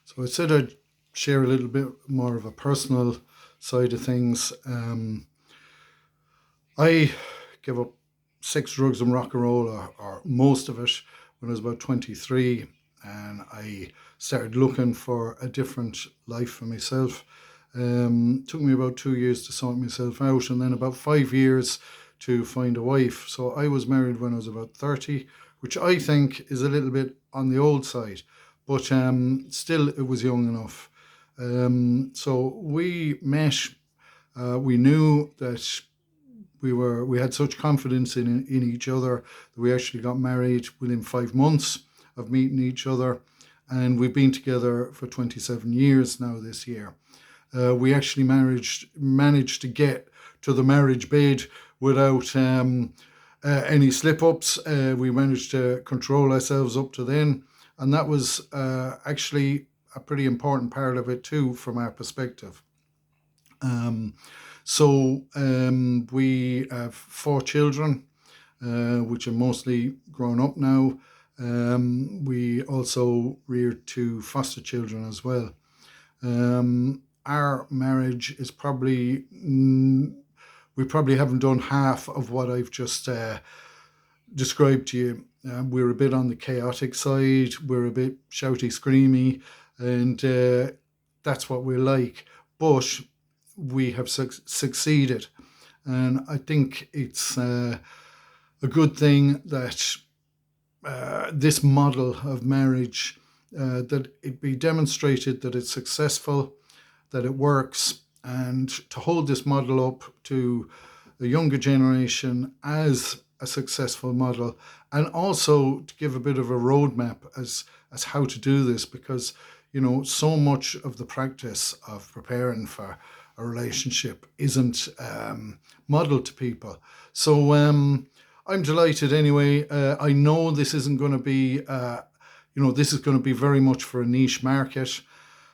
So I said I'd share a little bit more of a personal side of things. I gave up sex, drugs, and rock and roll, or most of it, when I was about 23, and I started looking for a different life for myself. Took me about 2 years to sort myself out, and then about 5 years to find a wife. So I was married when I was about 30, which I think is a little bit on the old side, but still it was young enough. So we met. We knew that we had such confidence in each other that we actually got married within 5 months of meeting each other, and we've been together for 27 years now this year. We actually managed to get to the marriage bed without any slip-ups. We managed to control ourselves up to then, and that was actually a pretty important part of it too from our perspective. We have 4 children, which are mostly grown up now. We also reared 2 foster children as well. Our marriage is probably, we probably haven't done half of what I've just described to you. We're a bit on the chaotic side, we're a bit shouty, screamy, and that's what we're like. But we have succeeded, and I think it's a good thing that this model of marriage, that it be demonstrated that it's successful, that it works, and to hold this model up to the younger generation as a successful model, and also to give a bit of a roadmap as how to do this, because so much of the practice of preparing for a relationship isn't modeled to people. So I'm delighted anyway. I know this isn't going to be, this is going to be very much for a niche market.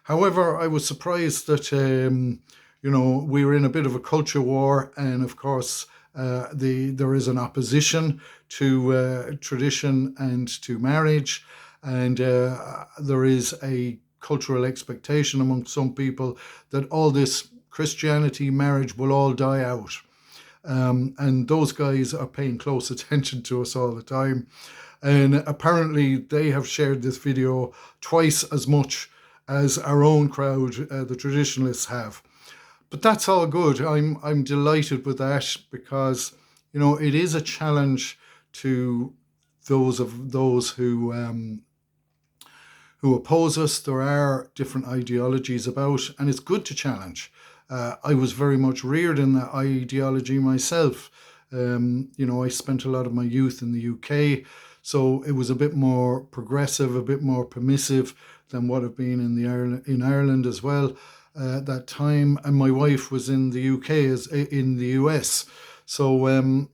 However, I was surprised that, we were in a bit of a culture war, and of course, there is an opposition to tradition and to marriage, and there is a cultural expectation among some people that all this Christianity marriage will all die out. And those guys are paying close attention to us all the time. And apparently they have shared this video twice as much as our own crowd, the traditionalists, have. But that's all good. I'm delighted with that, because, it is a challenge to those who oppose us. There are different ideologies about, and it's good to challenge. I was very much reared in that ideology myself. I spent a lot of my youth in the UK, so it was a bit more progressive, a bit more permissive than what I've been in Ireland as well at that time. And my wife was in the UK, as in the US. So,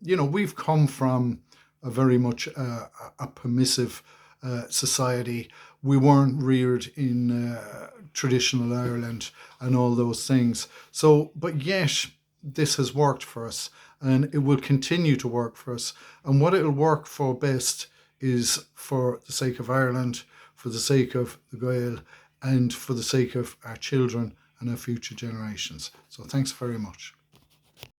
we've come from a very much a permissive society. We weren't reared in traditional Ireland and all those things. So, but yet this has worked for us, and it will continue to work for us. And what it'll work for best is for the sake of Ireland, for the sake of the Gael, and for the sake of our children and our future generations. So thanks very much.